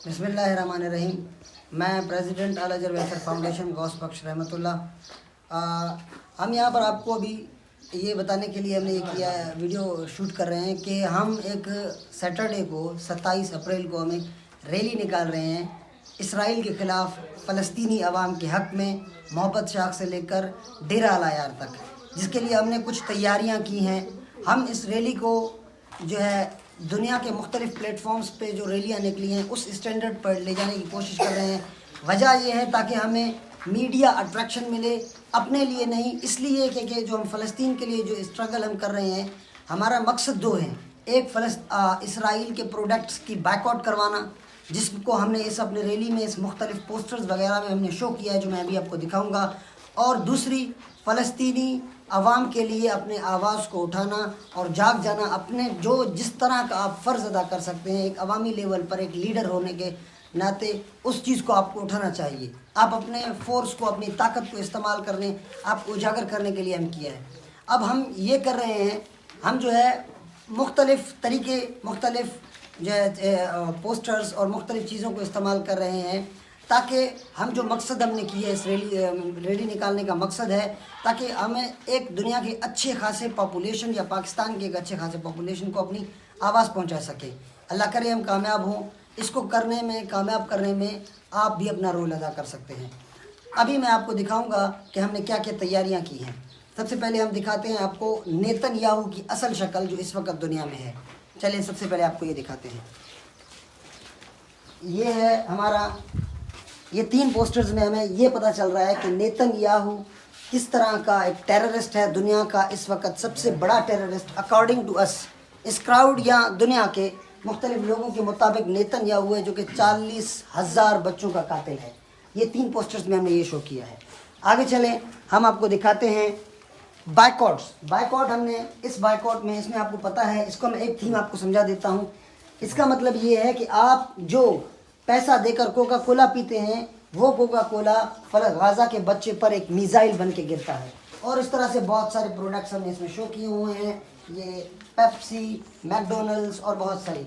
बिस्मिल्लाहिर्रहमानिर्रहीम। मैं प्रेसिडेंट अल Azhar welfare foundation Ghaus बख्श रहमतुल्लाह। हम यहाँ पर आपको अभी ये बताने के लिए हमने ये किया वीडियो शूट कर रहे हैं कि हम एक सैटरडे को 27 अप्रैल को हमें रैली निकाल रहे हैं इसराइल के ख़िलाफ़, फ़लस्तीनी अवाम के हक़ में, मोहब्बत शाख से लेकर डेरा अल यार तक, जिसके लिए हमने कुछ तैयारियाँ की हैं। हम इस रैली को जो है दुनिया के मुख्तलिफ़ प्लेटफॉर्म्स पे जो रैलियाँ निकली हैं उस स्टैंडर्ड पर ले जाने की कोशिश कर रहे हैं। वजह यह है ताकि हमें मीडिया अट्रैक्शन मिले, अपने लिए नहीं, इसलिए कि जो हम फ़लस्तीन के लिए जो स्ट्रगल हम कर रहे हैं, हमारा मकसद दो हैं। एक इसराइल के प्रोडक्ट्स की बाइकआउट करवाना, जिसको हमने इस अपने रैली में इस मुख्तलिफ़ पोस्टर्स वगैरह में हमने शो किया है, जो मैं अभी आपको दिखाऊँगा। और दूसरी, फ़लस्तीनी आवाम के लिए अपने आवाज़ को उठाना और जाग जाना, अपने जो जिस तरह का आप फ़र्ज़ अदा कर सकते हैं एक अवामी लेवल पर, एक लीडर होने के नाते, उस चीज़ को आपको उठाना चाहिए। आप अपने फ़ोर्स को, अपनी ताकत को इस्तेमाल करने, आपको उजागर करने के लिए हम किया है। अब हम ये कर रहे हैं, हम जो है मुख्तलिफ़ तरीके, मुख्तलिफ़ जो है पोस्टर्स और मुख्तलिफ़ चीज़ों को इस्तेमाल कर रहे हैं ताकि हम जो मकसद हमने किया है, इस रैली निकालने का मकसद है ताकि हमें एक दुनिया के अच्छे खासे पॉपुलेशन या पाकिस्तान के एक अच्छे खासे पॉपुलेशन को अपनी आवाज़ पहुंचा सके। अल्लाह करे हम कामयाब हों। इसको करने में, कामयाब करने में आप भी अपना रोल अदा कर सकते हैं। अभी मैं आपको दिखाऊंगा कि हमने क्या क्या तैयारियां की हैं। सबसे पहले हम दिखाते हैं आपको नेतन्याहू की असल शक्ल जो इस वक्त दुनिया में है। चलिए सबसे पहले आपको ये दिखाते हैं। ये है हमारा, ये 3 पोस्टर्स में हमें ये पता चल रहा है कि नेतन्याहू किस तरह का एक टेररिस्ट है, दुनिया का इस वक्त सबसे बड़ा टेररिस्ट अकॉर्डिंग टू अस। इस क्राउड या दुनिया के मुख्तलिफ लोगों के मुताबिक नेतन्याहू है जो कि 40,000 बच्चों का कातिल है। ये 3 पोस्टर्स में हमने ये शो किया है। आगे चलें, हम आपको दिखाते हैं बाइकआउट्स। बाइकआउट हमने इस बाइकआउट में, इसमें आपको पता है, इसको मैं एक थीम आपको समझा देता हूँ। इसका मतलब ये है कि आप जो पैसा देकर कोका कोला पीते हैं, वो कोका कोला गाज़ा के बच्चे पर एक मिसाइल बन के गिरता है। और इस तरह से बहुत सारे प्रोडक्ट्स हमने इसमें शो किए हुए हैं, ये पेप्सी, मैकडोनल्ड्स और बहुत सारी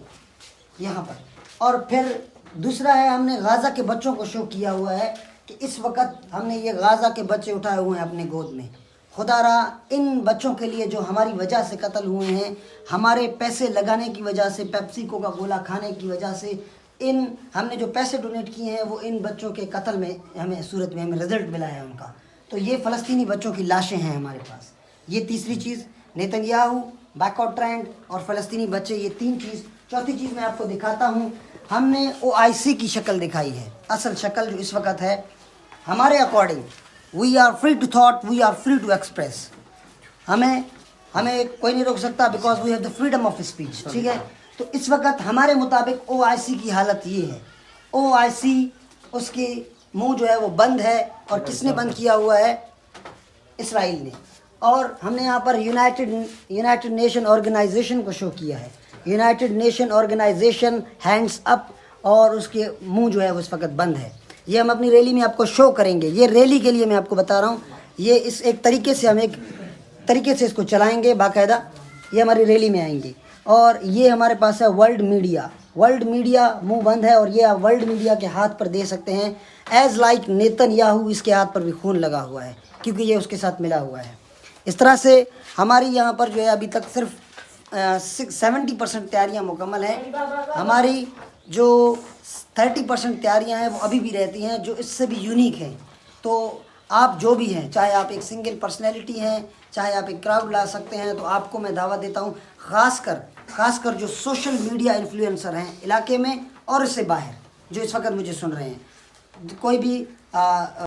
यहाँ पर। और फिर दूसरा है, हमने गाज़ा के बच्चों को शो किया हुआ है कि इस वक्त हमने ये गाज़ा के बच्चे उठाए हुए हैं अपने गोद में। खुदारा इन बच्चों के लिए जो हमारी वजह से कत्ल हुए हैं, हमारे पैसे लगाने की वजह से, पेप्सी कोका कोला खाने की वजह से, इन हमने जो पैसे डोनेट किए हैं वो इन बच्चों के कत्ल में हमें सूरत में हमें रिज़ल्ट मिला है उनका। तो ये फ़लस्तीनी बच्चों की लाशें हैं हमारे पास। ये तीसरी चीज़, नेतन्याहू, बैकआउट ट्रेंड और फ़लस्तीनी बच्चे, ये 3 चीज़। चौथी चीज़ मैं आपको दिखाता हूँ, हमने OIC की शक्ल दिखाई है, असल शक्ल जो इस वक्त है हमारे according. We are free to thought, we are free to express. हमें कोई नहीं रोक सकता, because we have the freedom of speech. ठीक है, तो इस वक्त हमारे मुताबिक OIC की हालत ये है। OIC, उसकी मुंह जो है वो बंद है, और किसने बंद किया हुआ है? इसराइल ने। और हमने यहाँ पर यूनाइटेड नेशन ऑर्गेनाइजेशन को शो किया है। United Nation organisation hands up, और उसके मुंह जो है वो इस वक्त बंद है। ये हम अपनी रैली में आपको शो करेंगे। ये रैली के लिए मैं आपको बता रहा हूँ, ये इस एक तरीके से हम एक तरीके से इसको चलाएँगे बाकायदा। ये हमारी रैली में आएंगे। और ये हमारे पास है वर्ल्ड मीडिया मुंह बंद है, और ये आप वर्ल्ड मीडिया के हाथ पर दे सकते हैं। एज लाइक नेतन्याहू, इसके हाथ पर भी खून लगा हुआ है क्योंकि ये उसके साथ मिला हुआ है। इस तरह से हमारी यहाँ पर जो है अभी तक सिर्फ 70% तैयारियाँ मुकम्मल हैं। हमारी जो 30% तैयारियाँ हैं वो अभी भी रहती हैं, जो इससे भी यूनिक हैं। तो आप जो भी हैं, चाहे आप एक सिंगल पर्सनैलिटी हैं, चाहे आप एक क्राउड ला सकते हैं, तो आपको मैं दावा देता हूँ, ख़ासकर जो सोशल मीडिया इन्फ्लुएंसर हैं इलाके में और इससे बाहर, जो इस वक्त मुझे सुन रहे हैं, कोई भी